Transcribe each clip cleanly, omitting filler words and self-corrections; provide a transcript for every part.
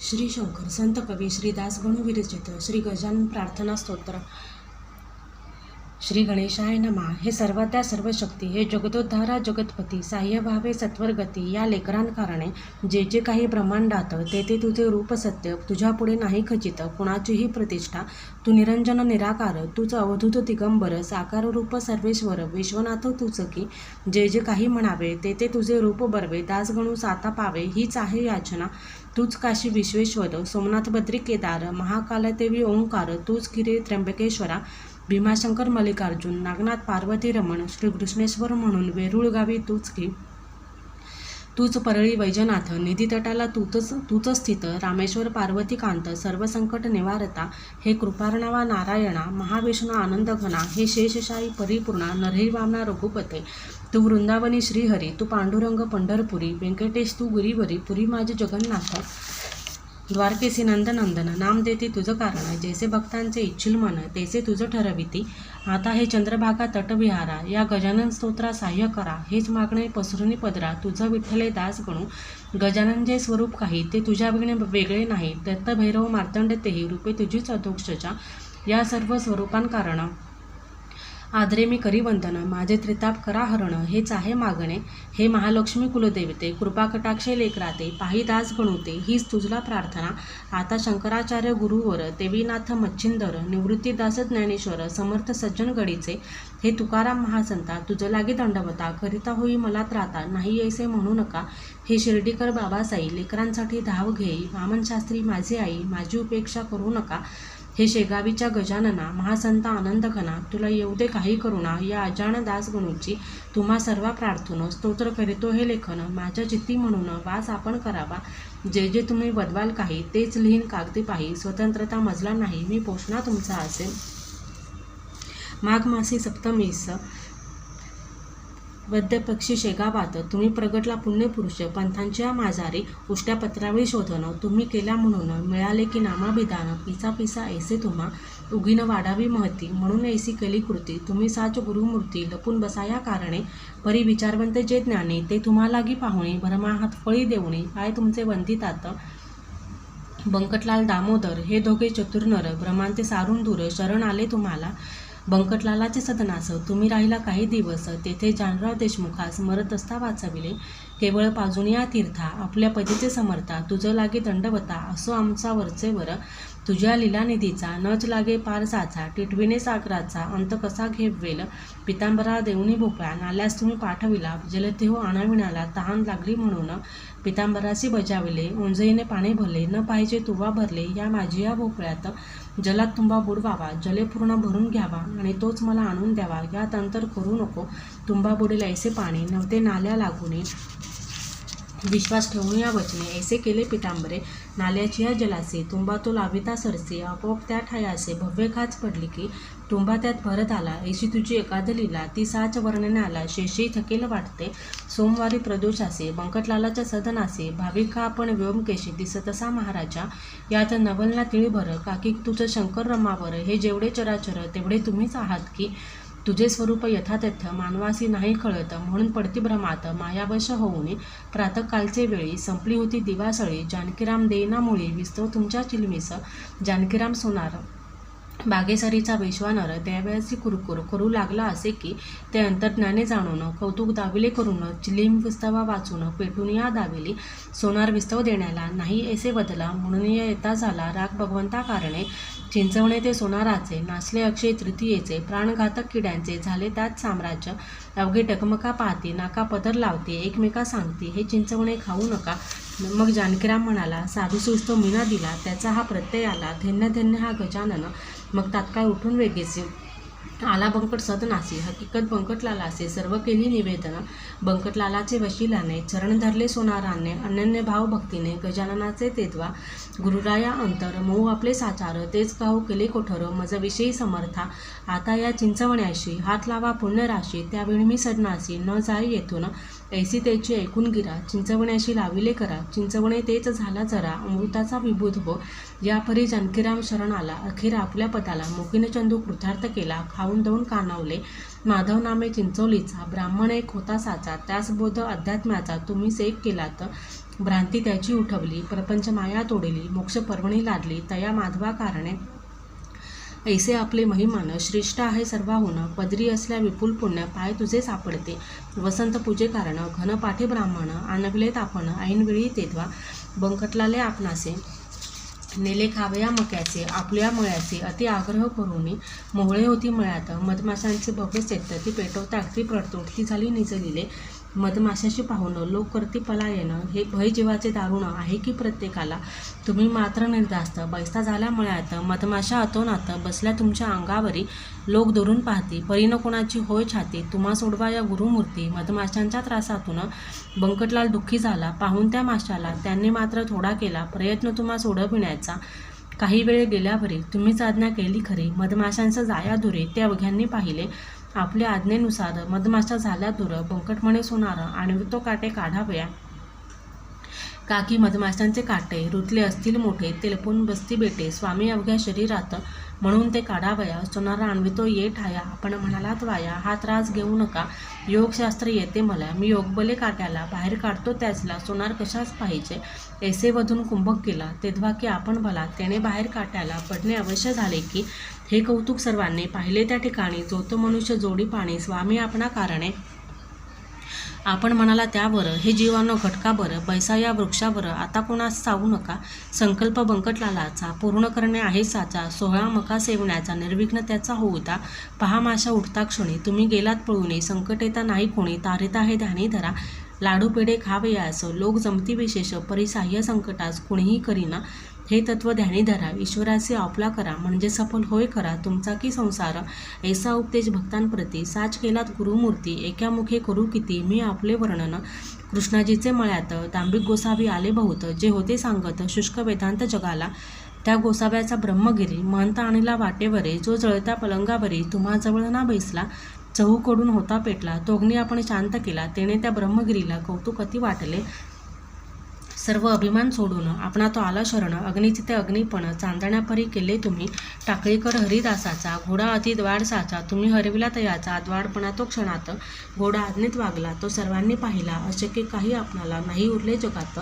श्री शंकर संत कवी श्री दासगणू विरचित श्री गजानन प्रार्थना स्तोत्र। श्री गणेशाय नमः। हे सर्वत्या सर्वशक्ती, हे जगदोद्धारा जगतपती, साह्य व्हावे सत्वर गती, या लेकरांकारणे जे जे काही ब्रह्मांडात ते ते तुझे रूप सत्य, तुझ्या पुढे नाही खचित कुणाचीही प्रतिष्ठा, तू निरंजन निराकार, तूच अवधूत दिगंबर, साकार रूप सर्वेश्वर, विश्वनाथ तूच की, जे जे काही म्हणावे ते ते तुझे रूप बरवे, दासगणू साता पावे हीच आहे याचना, तूच काशी विश्वेश्वर, सोमनाथ बद्री केदार, महाकाल देवी ओंकार, तूच किरे त्र्यंबकेश्वरा, भीमाशंकर मल्लिकार्जुन, नागनाथ पार्वती रमण, श्रीकृष्णेश्वर म्हणून वेरूळ गावी तूच की, तूच परळी वैजनाथ, निधी तटाला तूच स्थित, रामेश्वर पार्वती कांत, सर्व संकट निवारता, हे कृपार्णवा नारायणा, महाविष्णू आनंद घना, हे शेषशाही परिपूर्णा, नरहरी वामना रघुपते, तू वृंदावनी श्रीहरी, तू पांडुरंग पंढरपुरी, व्यंकटेश तू गिरीवरी, पुरी माझे जगन्नाथ, द्वारकेसी नंदनंदन, नाम देते तुझं कारण, जैसे भक्तांचे इच्छिल मन तैसे तुझं ठरविती, आता हे चंद्रभागा तटविहारा, या गजानन स्तोत्रा साह्य करा, हेच मागणे पसरुनी पदरा, तुझं विठ्ठले दास गणू, गजानन जे स्वरूप काही ते तुझ्या वेगळे नाही, दत्त भैरव मार्तंड तेही रूपे तुझीच अधोक्षजा, या सर्व स्वरूपांकारण आदरे मी करी वंदन, माझे त्रिताप करा हरण, हेच आहे मागणे, हे महालक्ष्मी कुलदेवते, कृपा कटाक्षे लेकराते, पाही दास गणुते, हीच तुझला प्रार्थना, आता शंकराचार्य गुरुवर, देवीनाथ मच्छिंदर, निवृत्तीदास ज्ञानेश्वर, समर्थ सज्जन गडीचे, हे तुकाराम महासंता, तुझं लागी दंडवता, करिता होई मला त्राता, नाही ऐसे म्हणू नका, हे शिर्डीकर बाबासाई, लेकरांसाठी धाव घेई, वामनशास्त्री माझी आई, माझी उपेक्षा करू नका, हे शेगावीच्या गजानना, महासंता आनंद घना, तुला येऊ दे काही करुणा, या अजान दास गणूची तुम्हा सर्व प्रार्थून, स्तोत्र करीतो हे लेखन, माझ्या चित्ती म्हणून वास आपण करावा, जे जे तुम्ही बदवाल काही तेच लिहीन कागदी पाही, स्वतंत्रता मजला नाही मी पोषणा तुमचा असेल, माघ मासी सप्तमीस वद्य पक्षी शेगावात, तुम्ही प्रगटला पुण्यपुरुष, पंथांच्या माझारी उष्ट्या पत्रावळी शोधन, तुम्ही केल्या म्हणून मिळाले की नामाभिधान, पिसा पिसा ऐसे तुम्हा उगीन वाढावी महती, म्हणून ऐसी केली कृती, तुम्ही साच गुरुमूर्ती, लपून बसाया कारणे, परी विचारवंत जे ज्ञानी, ते तुम्हालागी पाहुणे, भरमाहात फळी देऊणे, काय तुमचे वंदितात बंकटलाल दामोदर, हे दोघे चतुर्नर, ब्रह्मांते सारून दूर, शरण आले तुम्हाला, बंकटलालाचे सदनास, तुम्ही राहिला काही दिवस, तेथे जानराव देशमुखास मरत असता वाचविले, केवळ पाजुनिया तीर्था, आपल्या पतीचे समर्था, तुझं लागे दंडवता, असो आमचा वरचेवर, तुझ्या लीलानिधीचा, नच लागे पार साचा, टिटविणे सागराचा, अंत कसा घेवेल, पितांबरा देऊनी भोपळा, नाल्यास तुम्ही पाठविला, जलते हो आणाविण्याला, तहान लागली म्हणून, पितांबरासी बजाविले, उंजईने पाणी भरले, न पाहिजे तुवा भरले, या माझी या भोपळ्यात, जलात तुंबा बुडवावा, जले पूर्ण भरून घ्यावा, आणि तोच मला आणून द्यावा, यात अंतर करू नको, तुंबा बुडेल ऐसे पाणी, नव्हते नाल्या लागुनी, विश्वास ठेवून या वचने, ऐसे केले पितांबरे, नाल्याची या जलासे, तुंबा तो लाविता सरसे, आपोआप त्या ठायासे, भव्य खाच पडली की, तुंबा त्यात भरत आला, ऐशी तुझी एकाद लीला, ती साच वर्णने आला, शेषही थकेल वाटते, सोमवारी प्रदोषासे, बंकटलालाच्या सदनासे, भाविका आपण व्योमकेशी, दिसतसा महाराजा, यात नवलना तिळभर, काकी तुझं शंकर रमावर, हे जेवढे चराचर तेवढे तुम्हीच आहात की, तुझे स्वरूप यथातथ्य मानवासी नाही कळत, म्हणून पडती भ्रमात मायावश होऊन, प्रातःकालचे वेळी संपली होती दिवासळी, जानकीराम देईना मुळी, विस्तव तुमच्या चिलमीस, जानकीराम सोनार बागेसरीचा वैश्वानर, द्यावयाची कुरकुर करू लागला असे की, ते अंतर्ज्ञाने जाणून, कौतुक दाविले करून, चिलीम विस्तवा वाचून, पेटून या दाविली, सोनार विस्तव देण्याला, नाही ऐसे बदला, म्हणून या येता झाला राग भगवंता कारणे, चिंचवणे ते सोनाराचे, नाचले अक्षय तृतीयेचे, प्राणघातक किड्यांचे, झाले त्यात साम्राज्य, अवघे टकमका पाहते, नाका पदर लावते, एकमेका सांगते, हे चिंचवणे खाऊ नका, मग जानकीराम म्हणाला, साधू सुस्तो मीना दिला, त्याचा हा प्रत्यय आला, धन्य धन्य हा गजानन, मग तात्काळ उठून वेगेचे आला बंकट सदनासी, हकीकत बंकटलालासे, सर्व केली निवेदन, बंकटलालाचे वशिलाने, चरण धरले सोनाराने, अनन्य भाव भक्तीने, गजाननाचे तेद्वा, गुरुराया अंतर, मऊ आपले साचार, तेच काहू केले कोठर, मज विषयी समर्था, आता या चिंचवण्याशी, हात लावा पुण्यराशी, त्यावेळी मी सदनासी, न जाई येथून, ऐसी त्याची ऐकून गिरा, चिंचवण्याशी लाविले करा, चिंचवणे तेच झाला जरा, अमृताचा विबुध हो, या परी जानकीराम शरण आला, अखेर आपल्या पदाला, मुकीने चंदू कृतार्थ केला, खाऊन दौन कानावले, माधव नामे चिंचोलीचा, ब्राह्मण एक होता साचा, त्यास बोध अध्यात्म्याचा, तुम्हीच एक केलात, भ्रांती त्याची उठवली, प्रपंच माया तोडली, मोक्ष पर्वणी लादली, तया माधवा कारणे ऐसे आपले महिमान, श्रेष्ठ आहे सर्वाहून, पदरी असल्या विपुल पुण्य, पाय तुझे सापडते, वसंत पूजे कारण, घन पाठे ब्राह्मण, आणविलेत आपण, ऐनवेळी तेव्हा, बंकटलाले आपणासे, नेले खावया मक्याचे, आपल्या मळ्याचे, अति आग्रह करूनी, मोहळे होती मळ्यात, मधमाशांचे भव्य सेट, ती पेटवता अगदी प्रतोडती झाली निजलेले, मधमाशाशी पाहून लोक करती पलायन, हे भय जीवाचे दारुण आहे की प्रत्येकाला, तुम्ही मात्र निर्धास्त, बैसा झाला मळ्यात, मधमाशा अतोनात, बसल्या तुमच्या अंगावरी, लोक दुरून पाहती, परीन कोणाची होय छाती, तुम्हा सोडवा या गुरुमूर्ती, मधमाशांच्या त्रासातून बंकटलाल दुःखी झाला, पाहून त्या माशाला, त्यांनी मात्र थोडा केला प्रयत्न तुम्हा सोडविण्याचा, काही वेळ गेल्यावरी, तुम्हीच आज्ञा केली खरी, मधमाशांचं जाया दुरे, ते अवघ्यांनी पाहिले, आपल्या आज्ञेनुसार मधमाशा झाल्या दूर, बंकट म्हणे सोनार, आणि तो काटे काढावया, काकी मधमाशांचे काटे, रुतले असतील मोठे, ते लपून बसती बेटे, स्वामी अवघ्या शरीरात, म्हणून ते काढावया, सोनारा आणवितो ये ठाया, आपण म्हणालात वाया, हा त्रास घेऊ नका, योगशास्त्र येते मला, मी योगबले काट्याला, बाहेर काढतो त्याचला, सोनार कशाच पाहिजे, ऐसे वधून कुंभक केला, तेव्हा की आपण भला, त्याने बाहेर काट्याला पडणे अवश्य झाले की, हे कौतुक सर्वांनी पाहिले त्या ठिकाणी, जो तो मनुष्य जोडी पाणी, स्वामी आपणा कारणे, आपण म्हणाला त्यावर, हे जीवानो घटका बरं, बैसा या वृक्षावर, आता कोणास चावू नका, संकल्प बंकटलालाचा, पूर्ण करणे आहे साचा, 16 मका सेवण्याचा, निर्विघ्न त्याचा होऊता, पहा माशा उठता क्षणी, तुम्ही गेलात पळूनी, संकट येता नाही कोणी, तारिता हे ध्यानी धरा, लाडू पेढे खावयास, लोक जमती विशेष, परिसाह्य संकटास कुणीही करीना, हे तत्व ध्यानी धरा, ईश्वराचे आपला करा, म्हणजे सफल होय खरा तुमचा की संसार, ऐसा उपदेश भक्तांप्रती, साच केलात गुरुमूर्ती, एका मुखे करू किती, मी आपले वर्णन, कृष्णाजीचे मळ्यात, दांभिक गोसावी आले बहुत, जे होते सांगत, शुष्क वेदांत जगाला, त्या गोसाव्याचा ब्रह्मगिरी, महंत आणला वाटेवरे, जो जळता पलंगावरी, तुम्हा जवळ ना बैसला, चहूकडून होता पेटला, तो अग्नी आपण शांत केला, तेने त्या ब्रह्मगिरीला कौतुक अति वाटले, सर्व अभिमान सोडून आपणा तो आला शरण, अग्नीचे ते अग्निपण, चांदण्यापरी केले तुम्ही, टाकळीकर हरिदासाचा, घोडा अति द्वाडसाचा, तुम्ही हरविला तयाचा, द्वाडपणा तो क्षणात, घोडा आज्ञेत वागला, तो सर्वांनी पाहिला, अशक्य काही आपणाला नाही उरले जगात,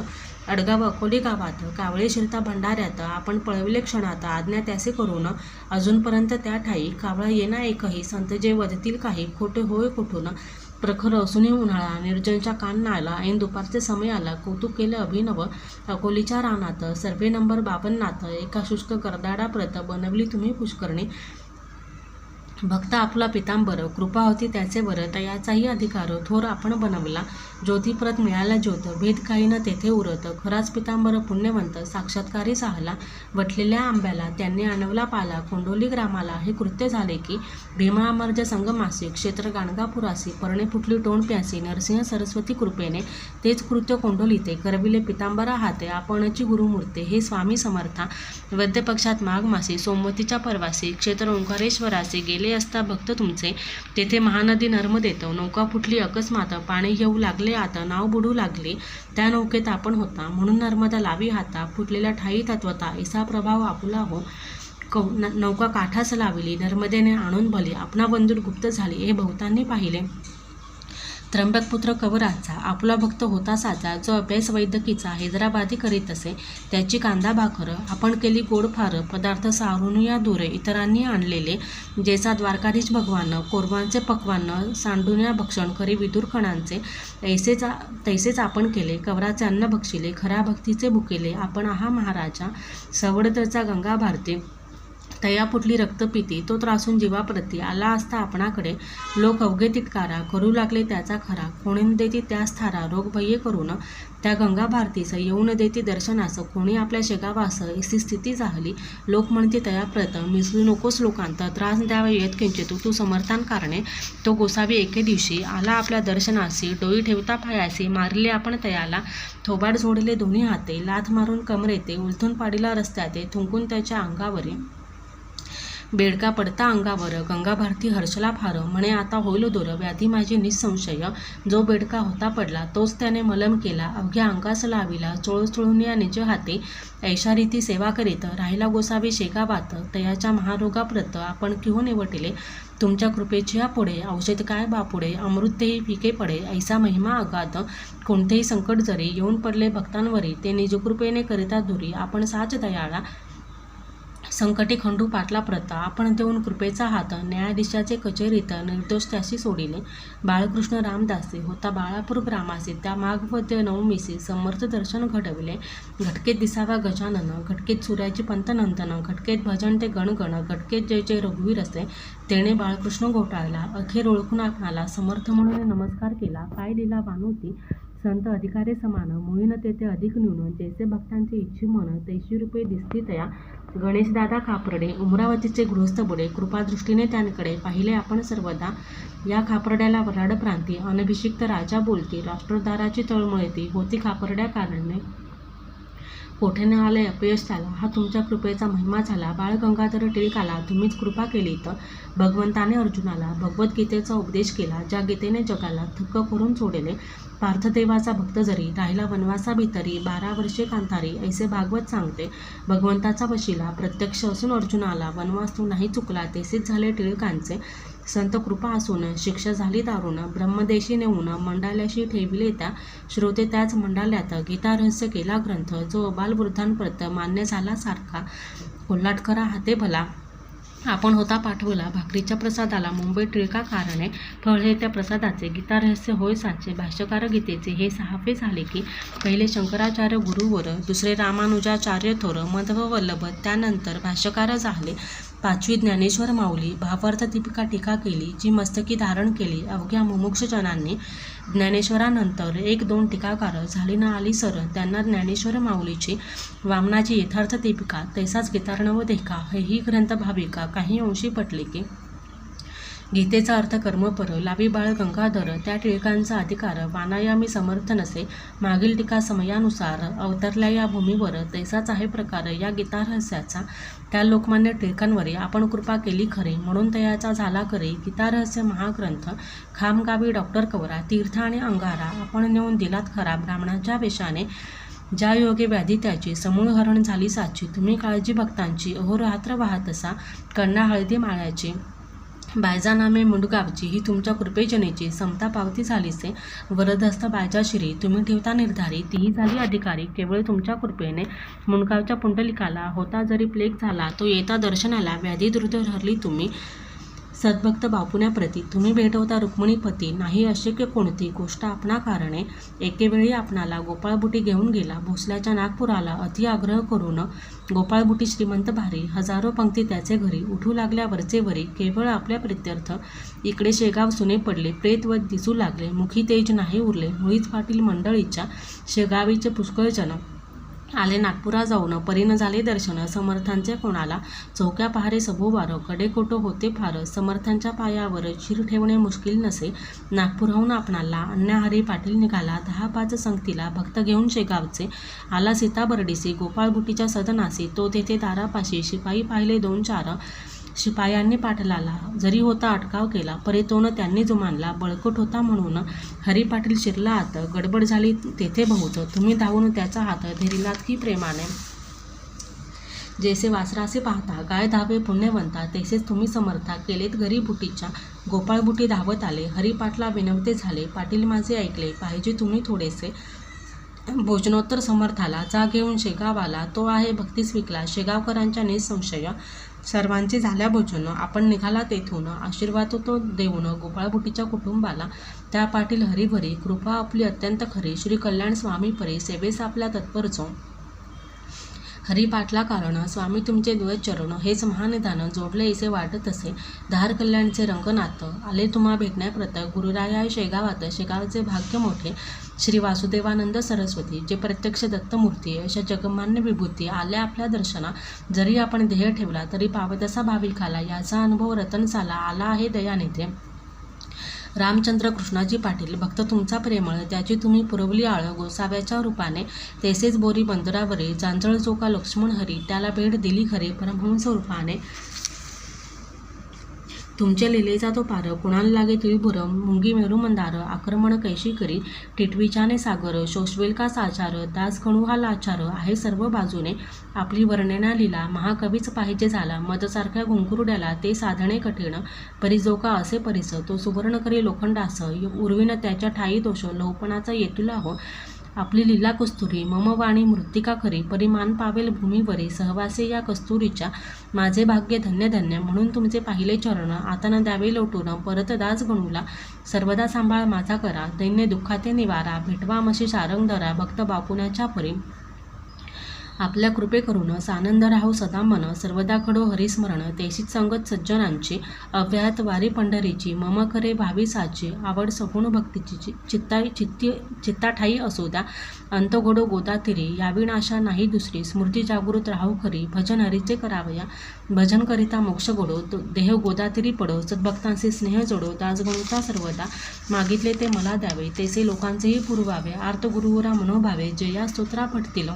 अडगाव अकोली गावात, कावळे शिरता भंडाऱ्यात, आपण पळविले क्षणात, आज्ञा त्यासे करून, अजूनपर्यंत त्या ठाई, कावळा येना एकही, संत जे वधतील काही, खोटे होय कुठून, प्रखर असूनही उन्हाळा, निर्जनच्या कान नाला, ऐन दुपारचे समय आला, कौतुक केले अभिनव, अकोलीच्या रानात, सर्वे नंबर 52, एका शुष्क करदाडा प्रत, बनवली तुम्ही पुष्करणी, भक्त आपला पितांबर, कृपा होती त्याचे वर, तयाचाही अधिकार, थोर आपण बनवला, ज्योतिप्रत मिळाला ज्योत, भेद काही न तेथे उरत, खराच पितांबर पुण्यवंत, साक्षात्कारी साहला, वटलेल्या आंब्याला, त्यांनी आणवला पाला, कोंडोली ग्रामाला, हे कृत्य झाले की, भीमा अमर्ज संगमासी, क्षेत्र गाणगापुरासी, पर्णे फुटली टोण प्यासी, नरसिंह सरस्वती कृपेने, तेच कृत्य कोंडोलीते, करविले पितांबरा हाते, आपणची गुरुमूर्ते, हे स्वामी समर्था, वद्य पक्षात माघ मासी, सोमवतीच्या परवासी, क्षेत्र ओंकारेश्वरासी, गेले असता भक्त तुमचे, तेथे महानदी नर्मदेत, नौका फुटली अकस्मात, पाणी येऊ लागले आता, नाव बुडू लागले, त्या नौकेत आपण होता, म्हणून नर्मदा लावी हाता, फुटलेल्या ठाई तत्वता, ऐसा प्रभाव आपुला हो, नौका काठास लावली, नर्मदेने आणून भली, आपणा बंधूर गुप्त झाली, हे बहुतांनी पाहिले, त्र्यंबकपुत्र कवराचा, आपला भक्त होता साचा, जो अभ्यास वैद्यकीचा, हैदराबादी करीत असे, त्याची कांदा भाकर, आपण केली गोड फार, पदार्थ सारून या दूर, इतरांनी आणलेले, जेचा द्वारकाधीश भगवान, कोरवांचे पक्वान, सांडून्या भक्षण करी विदुरकणांचे, तैसेच आपण केले, कवराचे अन्न भक्षिले, खऱ्या भक्तीचे भुकेले, आपण आहा महाराजा, सवडतचा गंगा भारती, तया फुटली रक्तपिती, तो त्रासून जीवाप्रती, आला असता आपणाकडे, लोक अवघे तिटकारा, करू लागले त्याचा खरा, कोणी देती त्यास थारा, रोग भये करून, त्या गंगा भारतीस, येऊन देती दर्शनास, कोणी आपल्या शेगावास, अशी स्थिती झाली, लोक म्हणते तया प्रत, मिसळू नकोस लोकांत, त्रास द्यावा येत किंचित, तू समर्थान कारणे, तो गोसावी एके दिवशी, आला आपल्या दर्शनासी, डोई ठेवता पायासी, मारले आपण तयाला, थोबाड जोडले दोन्ही हाते, लाथ मारून कमरेते, उलथून पाडीला रस्त्याते, थुंकून त्याच्या अंगावरी, बेडका पडता अंगावर गंगा भारती हर्षला फार म्हणे आता होईल दूर व्याधी माझी निसंशय जो बेडका होता पडला तोच त्याने मलम केला अवघ्या अंगास लाविला चोळून या निज हाती ऐशा रीती सेवा करीत राहिला गोसावी शेगावात तयाच्या महारोगाप्रत आपण किहून निवटिले तुमच्या कृपेच्या पुढे औषध काय बापुडे अमृत तेही फिके पडे ऐसा महिमा अगाध कोणतेही संकट जरी येऊन पडले भक्तांवरी ते निजकृपेने करिता दुरी आपण साच दयाळा संकटी खंडू पाटला प्रता आपण देऊन कृपेचा हात न्यायाधीशाचे कचेरीत निर्दोष त्याशी सोडिले बाळकृष्ण रामदासी होता बाळापूर ग्रामासी त्या माघवद्य नवमीसी समर्थ दर्शन घडविले घटकेत दिसावा गजानन घटकेत सूर्याची पंतनंदन घटकेत भजन ते गणगण घटकेत जय जय रघुवीर असे तेणे बाळकृष्ण घोटाळला अखेर ओळखून आपणाला समर्थ म्हणून नमस्कार केला काय दिला बानुती संत अधिकारी समान मोहीन तेथे अधिक न्यून जैसे भक्तांचे इच्छी मन तैशी रूपे दिसती तया गणेशदादा खापर्डे उमरावतीचे गृहस्थ बुडे कृपादृष्टीने त्यांकडे पाहिले आपण सर्वदा या खापर्ड्याला वराड प्रांती अनभिषिक्त राजा बोलती राष्ट्रदाराची तळमळती होती खापर्ड्या कारणे कोठे न आले अपयश झाला हा तुमच्या कृपेचा महिमा झाला बाळ गंगाधर टिळकाला तुम्हीच कृपा केली तर भगवंताने अर्जुनाला भगवद्गीतेचा उपदेश केला ज्या गीतेने जगाला थक्क करून सोडले पार्थदेवाचा भक्त जरी राहिला वनवासा भितरी 12 वर्षे कांतारी ऐसे भागवत सांगते भगवंताचा वशिला प्रत्यक्ष असून अर्जुनाला वनवास तो नाही चुकला तेसेच झाले टिळकांचे संत कृपा असून शिक्षा झाली दारुण ब्रह्मदेशी नेऊन मंडाल्याशी ठेविले त्या श्रोते त्याच मंडाल्यात गीता रहस्य केला ग्रंथ जो अबालवृद्धांप्रत मान्य झाला सारखा कोल्हाटकरा हाते भला आपण होता पाठवला भाकरीच्या प्रसादाला मुंबई टिळका कारणे फळ हे त्या प्रसादाचे गीता रहस्य होय साचे भाष्यकार गीतेचे हे सहावे झाले की पहिले शंकराचार्य गुरुवर दुसरे रामानुजाचार्य थोर मध्व वल्लभ त्यानंतर भाष्यकार झाले पाचवी ज्ञानेश्वर माऊली भावार्थ दीपिका टीका केली जी मस्तकी धारण केली अवघ्या मुमुक्षजनांनी ज्ञानेश्वरानंतर 1-2 टीकाकार झाली ना आली सर त्यांना ज्ञानेश्वर माऊलीची वामनाची यथार्थ दीपिका तैसाच गीतार्णव देखा हेही ग्रंथ भाविका काही अंशी पटले की गीतेचा अर्थ कर्मपर लावी बाळ गंगाधर त्या टिळकांचा अधिकार वानायामी समर्थ नसे मागील टीका समयानुसार अवतरल्या या भूमीवर तैसाच आहे प्रकार या गीता रहस्याचा त्या लोकमान्य टिळकांवरी आपण कृपा केली खरे म्हणून तयाचा झाला करे गीता रहस्य महाग्रंथ खामगावी डॉक्टर कवरा तीर्थ आणि अंगारा आपण नेऊन दिलात खरा ब्राह्मणाच्या वेशाने ज्या योगे व्याधी त्याची समूळ हरण झाली साची तुम्ही काळजी भक्तांची अहोरात्र वाहत असा कन्ना हळदी माळ्याची बायजानामे मुंडगावची ही तुमच्या कृपेजनेची समता पावती झालीसे वरदहस्त बायजाशिरी तुम्ही ठेवता निर्धारी तीही झाली अधिकारी केवळ तुमच्या कृपेने मुंडगावच्या पुंडलिकाला होता जरी प्लेग झाला तो येता दर्शनाला व्याधी द्रुत हरली तुम्ही सद्भक्त बापुण्याप्रती तुम्ही भेटवता रुक्मिणीपती नाही अशक्य कोणती गोष्ट आपणा कारणे एकेवेळी आपणाला गोपाळबुटी घेऊन गेला भोसल्याच्या नागपुराला अति आग्रह करून गोपाळबुटी श्रीमंत भारी हजारो पंक्ती त्याचे घरी उठू लागल्या वरचे वरी केवळ आपल्या प्रित्यर्थ इकडे शेगाव सुने पडले प्रेतवत दिसू लागले मुखी तेज नाही उरले मुळीच पाटील मंडळीच्या शेगावीचे पुष्कळ जन आले नागपुरा जाऊन परीन झाले दर्शन समर्थांचे कोणाला चौक्या पहारे सभोवार कडेकोटो होते फार समर्थांच्या पायावर शिर ठेवणे मुश्किल नसे नागपूरहून आपणाला अण्णाहरी पाटील निघाला 10-5 संगतीला भक्त घेऊन शेगावचे आला सीताबर्डीसी गोपाळबुटीच्या सदनासी तो तेथे दारापाशी शिपाई पाहिले 2-4 शिपायांनी पाटलाला जरी होता अटकाव केला परेतोन त्यांनी जुमानला बळकट होता म्हणून हरी पाटील शिरला आत गडबड झाली तेथे बहुत तुम्ही धावून त्याचा हात धरिलात की प्रेमाने जैसे वासरासे पाहता गाय धावे पुण्यवंता तैसेच तुम्ही समर्था केलेत घरी बुटीच्या गोपाळबुटी धावत आले हरी पाटला विनवते झाले पाटील माझे ऐकले पाहिजे तुम्ही थोडेसे भोजनोत्तर समर्थाला जा घेऊन शेगावाला तो आहे भक्तीस विकला शेगावकरांच्या निसंशय सर्वांचे झाल्या भोजन आपण निघाला तेथून आशीर्वाद तो देऊन गोपाळबुटीच्या कुटुंबाला त्या पाटील हरिभरी कृपा आपली अत्यंत खरी श्री कल्याण स्वामी परी सेवेस आपल्या तत्परचो हरी पाटला कारण स्वामी तुमचे द्वैत चरण हेच महानिदान जोडले ऐसे वाटत असे धार कल्याणचे रंगनाथ आले तुम्हा भेटण्याप्रत गुरुराया शेगावात शेगावचे भाग्य मोठे श्री वासुदेवानंद सरस्वती जे प्रत्यक्ष दत्तमूर्ती अशा जगमान्य विभूती आल्या आपल्या दर्शना जरी आपण ध्येय ठेवला तरी पावतसा भाविकाला याचा अनुभव रतनसाला आला आहे दयानिधे रामचंद्र कृष्णाजी पाटील भक्त तुमचा प्रेमळ त्याची तुम्ही पुरवली आळ गोसाव्याच्या रूपाने तैसेच बोरी बंदरावरी जांजळ चोका लक्ष्मण हरी त्याला भेट दिली खरी परमहंस रूपाने तुमच्या लिलेचा तो पार, कुणाला लागे तिळभुर, मुंगी मेरू मंदार, आक्रमण कैशी करी, टिटवीच्याने सागर, शोषवेल का साचार, दास गणू हा लाचार, आहे सर्व बाजूने आपली वर्णना लीला, महाकवीच पाहिजे झाला, मदसारख्या घुंकुरड्याला ते साधणे कठीण, परिजोका असे परिस, तो सुवर्ण करी लोखंडास, उर्वीन त्याच्या ठाई दोष, लोपणाचा येतुला हो, आपली लीला कस्तुरी, मम वाणी मृत्तिका खरी, परिमान पावेल भूमीवरी, सहवासे या कस्तुरीच्या, माझे भाग्य धन्य धन्य, म्हणून तुमचे पाहिले चरण, आता न द्यावे लोटून, परत दास गणूला, सर्वदा सांभाळ माझा करा, दैन्य दुःखाते निवारा, भेटवा मशी सारंग धरा, भक्त बापुण्याच्या परी, आपल्या कृपे करून सानंद राहू सदा मन, सर्वदा खडो हरिस्मरण, तेशीच संगत सज्जनांची, अव्याहत वारी पंढरीची, मम करे भावी साची, आवड सगुण भक्तीची, चित्ताठाई असू द्या, अंत घोडो गोदातिरी, याविनाशा नाही दुसरी, स्मृती जागृत राहू खरी, भजन हरीचे करावया, भजन करिता मोक्ष गोडो, देह गोदातिरी पडो, सद्भक्तांशी स्नेह जोडो, दासगणूचा सर्वदा मागितले ते मला द्यावे, तेसे लोकांचेही पुरवावे, आर्त गुरुवरा मनोभावे, जे या स्तोत्रा पठतील,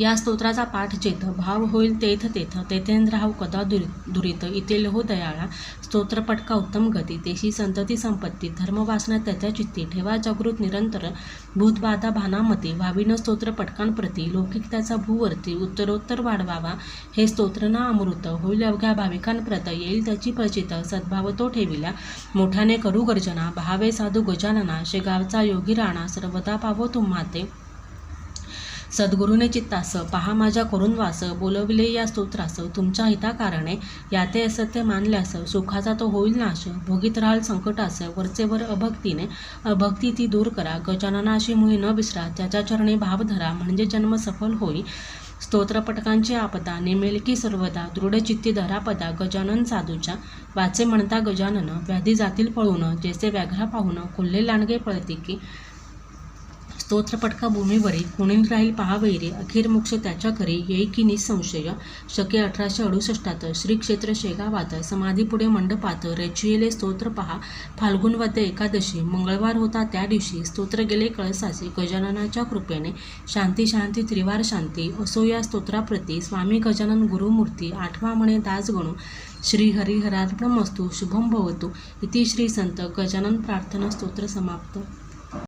या स्तोत्राचा पाठ जेथ भाव होईल तेथ तेथेंद्र राहू कदा दुरित, इथे लहो दयाळा, स्तोत्र पटका उत्तम गती, तेशी संतती संपत्ती, धर्मवासना त्याच्या चित्ती, ठेवा जागृत निरंतर, भूतबाधा भानामती, व्हावीन स्तोत्र पटकांप्रती, लौकिक त्याचा भूवर्ती, उत्तरोत्तर वाढवावा, हे स्तोत्र ना अमृत, होईल अवघ्या भाविकांप्रत, येईल त्याची प्रचित, सद्भाव तो ठेविल्या, मोठ्याने करू गर्जना, भावे साधू गजानना, शेगावचा योगी राणा, सर्वदा पावो तुम्हा ते, सद्गुरूने चित्तास, पहा माझ्या करून वास, बोलविले या स्तोत्रास, तुमच्या हिताकारणे, याते असत्य मानल्यास, सुखाचा तो होईल नाश, भोगीत राहाल संकटास, वरचेवर अभक्तीने, अभक्ती ती दूर करा, गजाननाशी मुही न विसरा, त्याच्या चरणी भाव धरा, म्हणजे जन्म सफल होई, स्तोत्रपटकांची आपदा, नेमेल की सर्वदा, दृढचित्ती धरापदा, गजानन साधूच्या, वाचे म्हणता गजानन, व्याधी जातील पळून, जैसे व्याघ्रा पाहून, कोल्हे लांडगे पळती की, स्तोत्रपटका भूमीवरी, कोणी राहील पहा वैरी, अखेर मोक्ष त्याच्या करी, येई की निसंशय, शके 1868, श्री क्षेत्र शेगावात, समाधीपुढे मंडपात, रेचिले स्तोत्र पहा, फाल्गुन वद्य एकादशी, मंगळवार होता त्या दिवशी, स्तोत्र गेले कळसाचे, गजाननाच्या कृपेने, शांती शांती त्रिवार शांती, असो या स्तोत्राप्रती, स्वामी गजानन गुरुमूर्ती, आठवा म्हणे दास गणू, श्री हरिहरार्पणमस्तु, शुभम भवतु, इति श्री संत गजानन प्रार्थना स्तोत्र समाप्त.